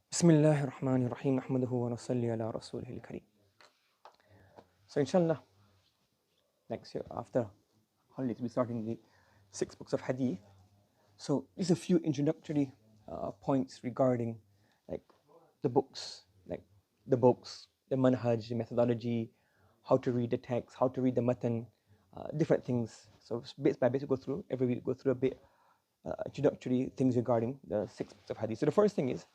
Bismillahir Rahmanir Rahim. Nahmaduhu wa nusalli ala rasulihil kareem. So inshallah, next year after holidays, we're starting the 6 books of Hadith. So just a few introductory points regarding like the books, the manhaj, the methodology, how to read the text, how to read the matan, different things. So bit by bit, we go through every week, go through a bit introductory things regarding the 6 books of Hadith. So the first thing is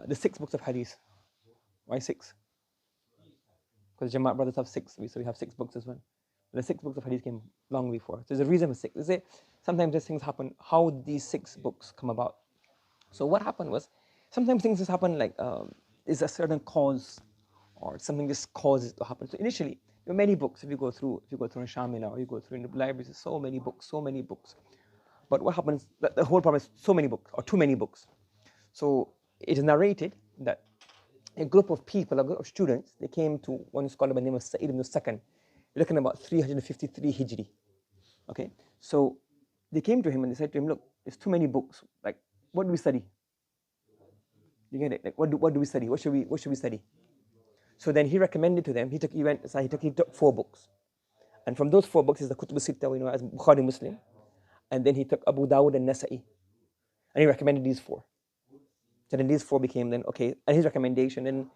the 6 books of Hadith. Why 6? Because Jamaat brothers have 6, so we have 6 books as well. But the 6 books of Hadith came long before. So there's a reason for 6. They say sometimes these things happen. How did these 6 books come about? So what happened was, sometimes things just happen like is a certain cause, or something just causes it to happen. So initially, there were many books. If you go through in Shamila, or you go through in the libraries, there's so many books. But what happens? The whole problem is so many books, or too many books. So it is narrated that a group of people, a group of students, they came to one scholar by the name of Sa'id ibn Sakan, looking about 353 Hijri. Okay, so they came to him and they said to him, look, there's too many books. Like, what do we study? You get it? Like, what do we study? What should we study? So then he recommended to them. He took 4 books, and from those 4 books is the Kutub Sitta, we know as Bukhari, Muslim, and then he took Abu Dawud and Nasa'i, and he recommended these 4. So then these 4 became then okay, and his recommendation, and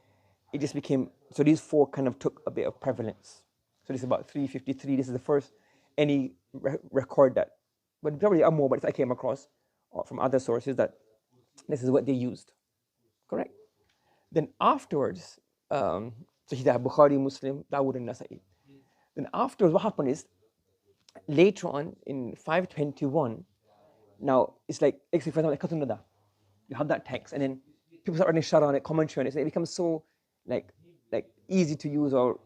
it just became, so these 4 kind of took a bit of prevalence. So this is about 353. This is the first any record that, but probably are more, but I came across from other sources that this is what they used. Correct. Then afterwards, so he had Bukhari, Muslim, Dawood, and Nasa'i. Then afterwards, what happened is later on in 521. Now it's like, for example, like Katunada. You have that text, and then people start writing shara on it, commentary on it, so it becomes so like easy to use. Or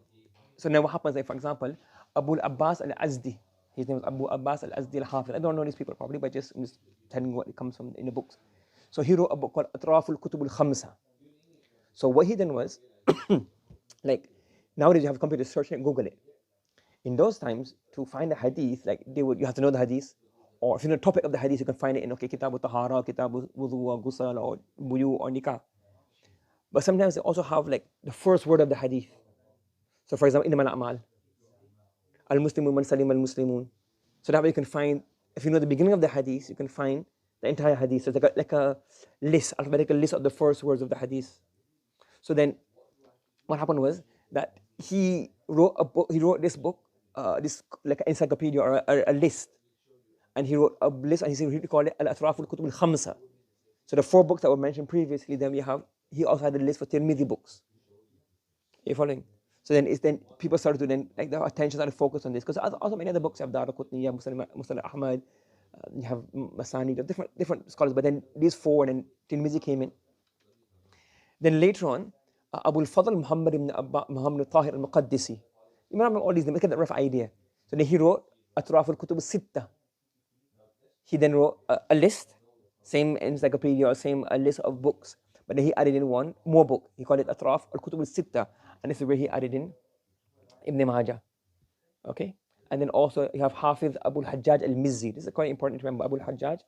so now what happens, like for example, Abu Abbas al-Azdi, his name was Abu Abbas al-Azdi al-Hafiz. I don't know these people probably, but I'm just telling you what it comes from in the books. So he wrote a book called Atraful Kutub al-Khamsa. So what he done was, like nowadays you have a computer, search it, Google it. In those times, to find a hadith, like you have to know the hadith, or if you know the topic of the hadith, you can find it in Kitab al-Tahara, Kitab al-Wudu, or Ghusl, or Buyu, or Nikah. But sometimes they also have like the first word of the hadith. So for example, Innamal A'mal, Al-Muslimun man salim al-Muslimun. So that way you can find, if you know the beginning of the hadith, you can find the entire hadith. So it's like a list, alphabetical list of the first words of the hadith. So then what happened was that he wrote this book, this like an encyclopedia or a list. And he wrote a list, and he called it Al-Atraful Kutub al-Khamsa. So the 4 books that were mentioned previously, then he also had a list for Tirmidhi books. Are you following? So then people started to then, like their attention started to focus on this, because also many other books, you have Daraqutni, you have Muslim Ahmad, you have Masani, different scholars, but then these 4, and then Tirmidhi came in. Then later on, Abu al-Fadl Muhammad ibn Tahir al-Muqaddisi. You remember all these names, get that rough idea. So then he wrote Atraful Kutub al-Sitta. He then wrote a list, same encyclopedia, or same list of books, but then he added in one more book. He called it Atraf al-Kutub al-Sitta, and this is where he added in Ibn Majah. Okay, and then also you have Hafiz Abu al-Hajjaj al-Mizzi. This is quite important to remember. Abu al-Hajjaj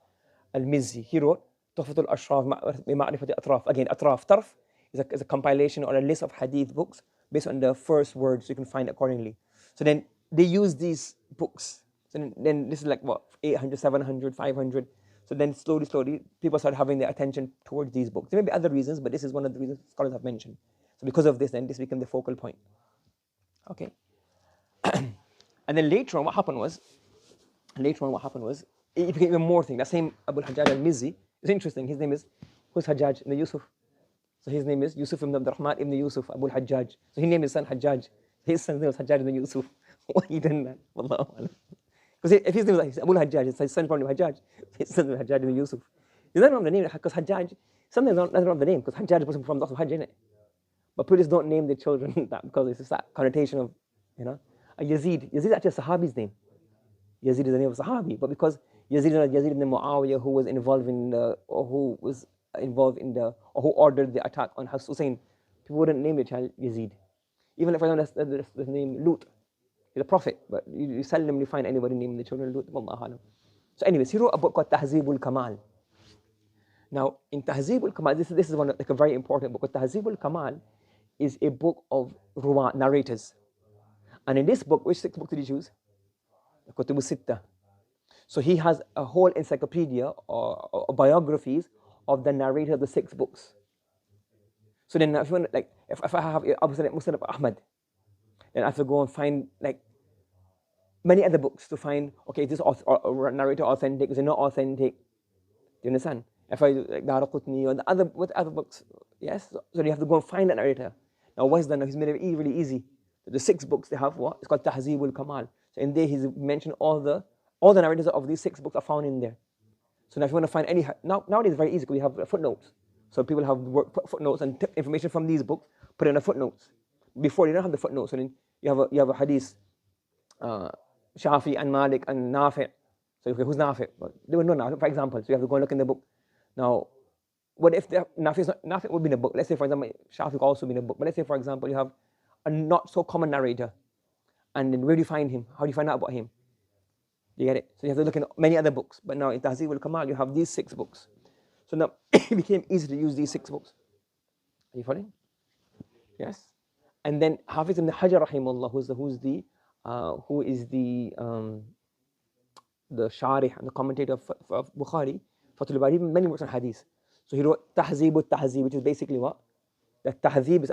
al-Mizzi. He wrote Tuhfat al-Ashraf bi-Ma'rifat al-Atraf. Again, Atraf, Tarf is a compilation or a list of hadith books based on the first words, so you can find accordingly. So then they use these books. So then this is like what, 800, 700, 500. So then slowly, people start having their attention towards these books. There may be other reasons, but this is one of the reasons scholars have mentioned. So because of this, then this became the focal point. Okay. And then later on, what happened was, it became even more thing. That same Abu al-Hajjaj al-Mizzi, it's interesting. His name is, who's Hajjaj ibn Yusuf? So his name is Yusuf ibn Abdurrahman ibn Yusuf, Abu al-Hajjaj. So he named his son Hajjaj. His son's name was Hajjaj ibn Yusuf. Why he done that? Wallahu alam. Because if his name was Abu al-Hajjaj, his son probably Hajjaj. His son was Hajjaj ibn Yusuf. He doesn't know the name because Hajjaj, sometimes doesn't know the name because Hajjaj was from the Hajj, innit? But police don't name their children that because it's that connotation of, Yazid. Yazid is actually a Sahabi's name. Yazid is the name of a Sahabi, but because Yazid ibn Muawiyah, who was involved in the, or who ordered the attack on Hussein, people wouldn't name their child Yazid. Even if I know that's the name Lut, he's a prophet, but you seldomly find anybody naming the children Lut. Wallahu alam. So anyways, he wrote a book called Tahzibul Kamal. Now, in Tahzib al-Kamal, this is one like a very important book. But Tahzib al-Kamal is a book of ruwa, narrators. And in this book, which 6 books did he choose? Kutub al-Sitta. So he has a whole encyclopedia or biographies of the narrator of the 6 books. So then if you want, like, if I have Abu Musnad of Ahmad, then I have to go and find like many other books to find, okay, is this narrator authentic? Is it not authentic? Do you understand? If I like Daraqutni or the other books, yes. So you have to go and find that narrator. Now what he's done? He's made it really easy. The 6 books they have what? It's called Tahzib al-Kamal. So in there he's mentioned all the narrators of these 6 books are found in there. So now if you want to find any nowadays it's very easy because we have footnotes. So people have footnotes and information from these books put in the footnotes. Before they don't have the footnotes. So then you have a hadith, Shafi and Malik and Nafi'. So okay, who's Nafi'? Well, they would know Nafi', for example. So you have to go and look in the book. Now, what if Nafi' would be in a book? Let's say, for example, Shafi could also be in a book. But let's say, for example, you have a not so common narrator. And then where do you find him? How do you find out about him? You get it? So you have to look in many other books. But now in Tahzib al-Kamal, you have these 6 books. So now it became easy to use these 6 books. Are you following? Yes? And then Hafiz ibn Hajar rahimahullah, who is the Sharih and the commentator of Bukhari, Fathul Bari, many works on Hadith. So he wrote Tahzib al-Tahzib, which is basically what? The Tahzib is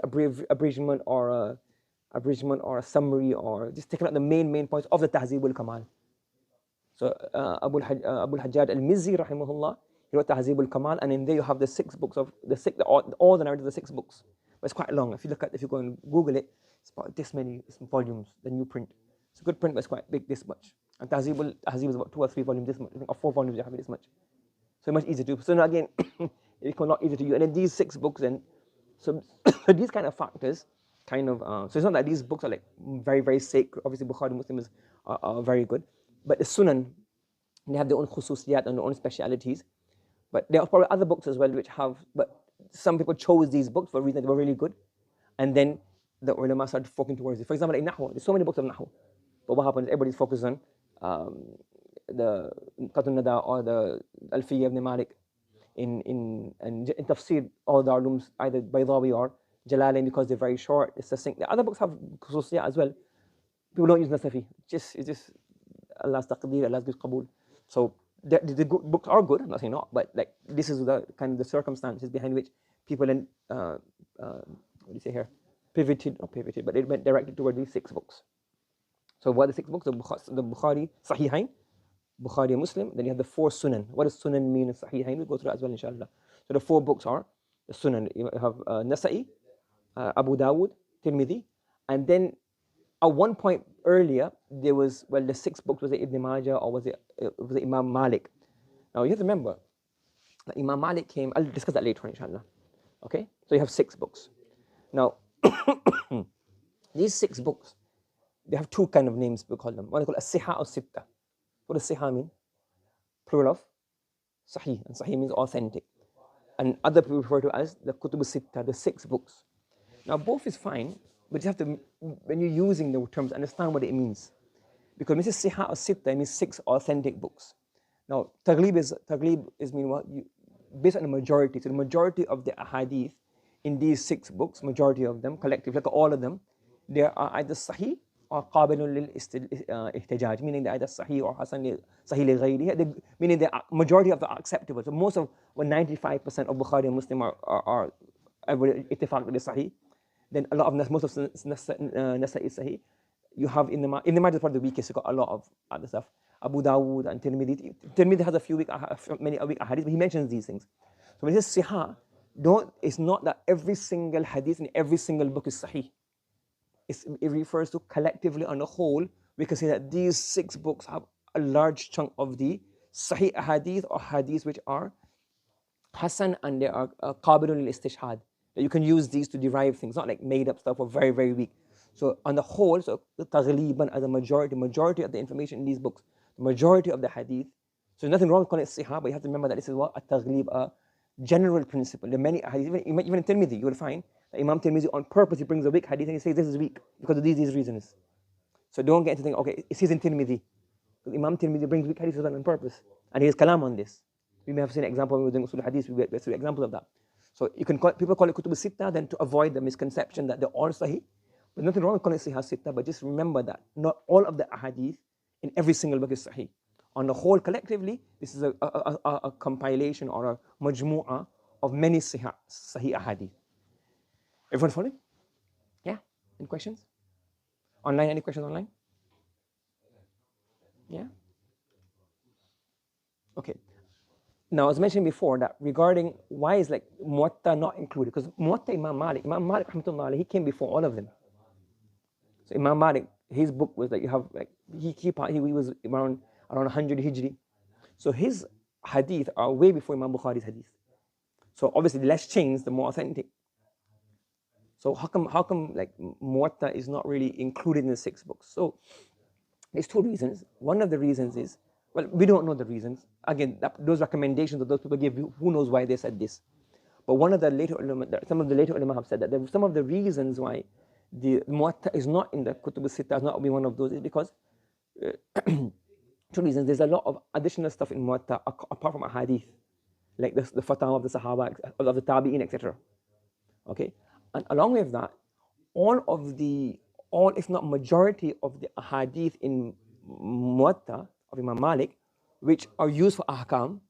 abridgment or a summary or just taking out the main points of the Tahzib al-Kamal. So Abu al-Hajjaj al-Mizzi rahimahullah, he wrote Tahzib al-Kamal, and in there you have the 6 books of all the narratives of the 6 books. But it's quite long. If you go and Google it, it's about this many volumes, the new print. It's a good print, but it's quite big, this much. And Tahzib is about 2 or 3 volumes, this much. I think, or 4 volumes, you have it this much. So much easier to do. So now again, it becomes a lot easier to use. And then these 6 books, and so these kind of factors, so it's not that these books are like very, very sacred. Obviously, Bukhari, Muslim are very good. But the Sunan, they have their own khususiyat and their own specialities. But there are probably other books as well which have, but some people chose these books for a reason they were really good. And then the ulama started focusing towards it. For example, like Nahw, there's so many books of Nahw. But what happens, everybody's focused on the Qatun Nada or the Alfiyya ibn Malik. In Tafsir, all the ulums, either Baydawi or Jalalain, because they're very short. It's just the other books have khususiyat as well. People don't use Nasafi. It's just Allah's taqdeer, Allah's good qabul. So the books are good, I'm not saying not, but like this is the kind of the circumstances behind which people then what do you say here? Not pivoted, but it went directed toward these 6 books. So what are the 6 books? The Bukhari, Sahihain, Bukhari and Muslim. Then you have the 4 Sunan. What does Sunan mean in Sahihain? We'll go through that as well, inshallah. So the 4 books are the Sunan. You have Nasa'i, Abu Dawud, Tirmidhi, and then at one point earlier there was, well, the 6 books, was it Ibn Majah or was it Imam Malik? Now you have to remember that Imam Malik came. I'll discuss that later, inshallah. Okay, so you have 6 books. Now these 6 books, they have 2 kind of names, we call them. One is called As-Siha or Sitta. What does Siha mean? Plural of Sahih, and Sahih means authentic. And other people refer to as the Kutub Sitta, the 6 books. Now both is fine, but you have to, when you're using the terms, understand what it means. Because when it says Siha or Sitta, it means 6 authentic books. Now Taghlib is mean what? Based on the majority. So the majority of the ahadith in these 6 books, majority of them, collectively, like all of them, they are either Sahih or qabilun lil ihtijaj, meaning they're either Sahih or Sahih li ghayrihi, meaning the majority of them are acceptable. So most of, 95% of Bukhari and Muslim are ittifaq with the Sahih. Then a lot of most of Nasa'i is Sahih. You have in the Majah is probably the weakest. You got a lot of other stuff. Abu Dawud and Tirmidhi. Tirmidhi has many weak hadith, but he mentions these things. So when he says Sihah, it's not that every single hadith in every single book is Sahih. It refers to collectively on the whole. We can say that these 6 books have a large chunk of the Sahih hadith or hadiths which are Hasan, and they are qabilun lil-istishhad. That you can use these to derive things, not like made up stuff or very, very weak. So on the whole, so the taghliban as a majority of the information in these books, the majority of the hadith. So there's nothing wrong with calling it Sihah, but you have to remember that this is what a taghlib, a general principle. There are many hadith, even in Tirmidhi, you will find that Imam Tirmidhi on purpose, he brings a weak hadith and he says this is weak because of these reasons. So don't get into thinking, okay, it says in Tirmidhi. Imam Tirmidhi brings weak hadith on purpose, and he has kalam on this. We may have seen an example when we were doing Usul Hadith, we get an example of that. So you can call, people call it Kutub Sitta then to avoid the misconception that they're all Sahih. But nothing wrong with calling it Sahih Sitta, but just remember that not all of the Ahadith in every single book is Sahih. On the whole, collectively, this is a compilation or a majmu'ah of many Sahih Ahadith. Everyone following? Yeah? Any questions? Online, any questions online? Yeah? Okay. Now, as mentioned before, that regarding why is like Muwatta not included, because Muwatta Imam Malik rahmatullah, he came before all of them. So Imam Malik, his book was like, you have like, he was around 100 Hijri. So his hadith are way before Imam Bukhari's hadith. So obviously, the less chains, the more authentic. So how come like Muwatta is not really included in the 6 books? So there's 2 reasons. One of the reasons is, well, we don't know the reasons. Again, those recommendations that those people give, who knows why they said this. But one of the later ulama, some of the later ulama have said that some of the reasons why the Muwatta is not in the Kutub al-Sitta, is not be one of those, is because 2 reasons. There's a lot of additional stuff in Muwatta apart from a hadith, like the fatwa of the Sahaba, of the Tabi'in, etc. Okay? And along with that, all if not majority of the ahadith in Muwatta of Imam Malik, which are used for ahkam,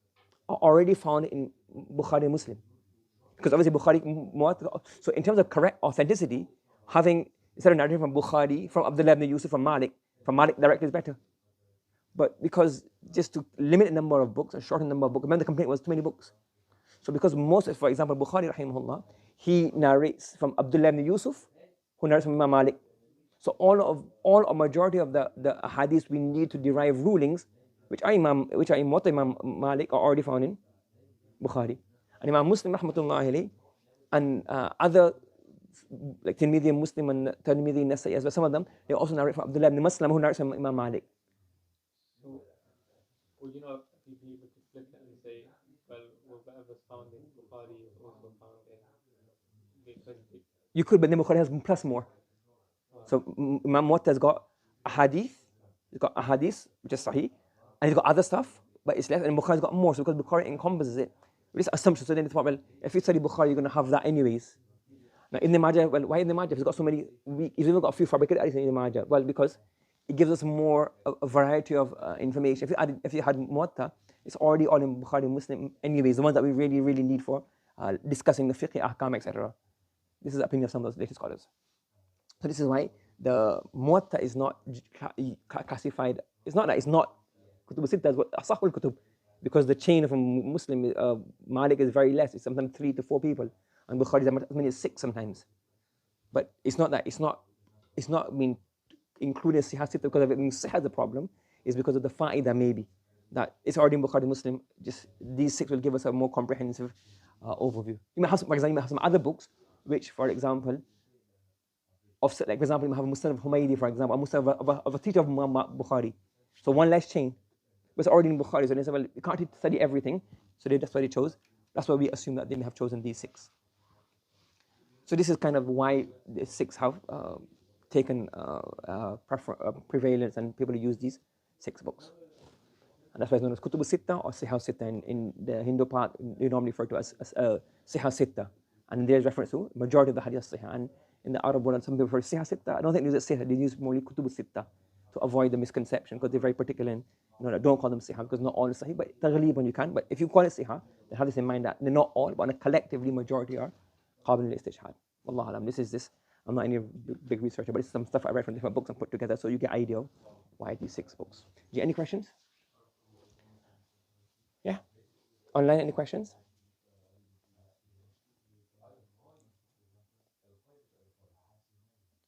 are already found in Bukhari and Muslim. Because obviously Bukhari, Muwatta, so in terms of correct authenticity, having, instead of narrating from Bukhari, from Abdullah ibn Yusuf, from Malik directly is better. But because just to limit the number of books, and shorten the number of books, remember the complaint was too many books. So because most, for example, Bukhari rahimahullah, he narrates from Abdullah ibn Yusuf, who narrates from Imam Malik. So all a majority of the hadiths we need to derive rulings, which are in Imam Malik, are already found in Bukhari. And Imam Muslim rahmatullah alayhi, and other like Tirmidhi, Muslim, and Tirmidhi, Nasai as well, some of them, they also narrate from Abdullah ibn Maslam, who narrates from Imam Malik. So, would you not be able to flip it and say, well, whatever's found in Bukhari is also found in... You could, but then Bukhari has plus more. So Imam Muwatta has got a hadith, which is Sahih, and he's got other stuff, but it's less, and Bukhari's got more, so because Bukhari encompasses it. This assumption, so then it's well, if you study Bukhari, you're going to have that anyways. Now Ibn Majah, well, why Ibn Majah? He's got so many he's even got a few fabricated hadiths in Ibn Majah. Well, because it gives us more a variety of information. If you had Muwatta, it's already all in Bukhari and Muslim anyways, the ones that we really, really need for discussing the fiqh, ahkam, etc. This is the opinion of some of those later scholars. So this is why the Muwatta is not classified. It's not that it's not Kutub al-Sitta, but Asahul Kutub, because the chain of a Muslim, Malik is very less. It's sometimes 3 to 4 people, and Bukhari is as many as 6 sometimes. But it's not that it's not being included in Sihah Sitta because of it being Sihah. The problem is because of the fa'idah, maybe that it's already in Bukhari Muslim. Just these 6 will give us a more comprehensive overview. You may have, for example, you may have some other books which, for example, like for example, you have a Musnad of Humaydi, for example, a Musnad of a teacher of Bukhari. So one less chain, but it's already in Bukhari. So they say, well, you can't study everything. So that's why they chose. That's why we assume that they may have chosen these 6. So this is kind of why the 6 have taken prevalence, and people use these 6 books. And that's why it's known as Kutub al-Sitta or Sihah Sitta. In the Hindu part, they normally refer to as Sihah Sitta. And there's reference to majority of the hadith Sihah. And in the Arab world, some people refer to Sihah Sitta. I don't think they use Sihah, they use more Kutub al-Sitta to avoid the misconception, because they're very particular in, don't call them Sihah, because not all is Sahih, but Taghlib when you can. But if you call it Sihah, then have this in mind that they're not all, but on a collectively majority are Qabil al-Istishhad. Wallahu alam. This is this. I'm not any big researcher, but it's some stuff I read from different books and put together, so you get an idea of why these 6 books. Do you have any questions? Yeah? Online, any questions?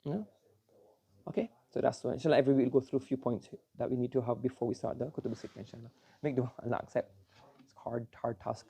No? Okay, so that's why. Inshallah, every week we'll go through a few points that we need to have before we start the Kutub al-Sitta, inshallah. Make dua, Allah accept. It's a hard task.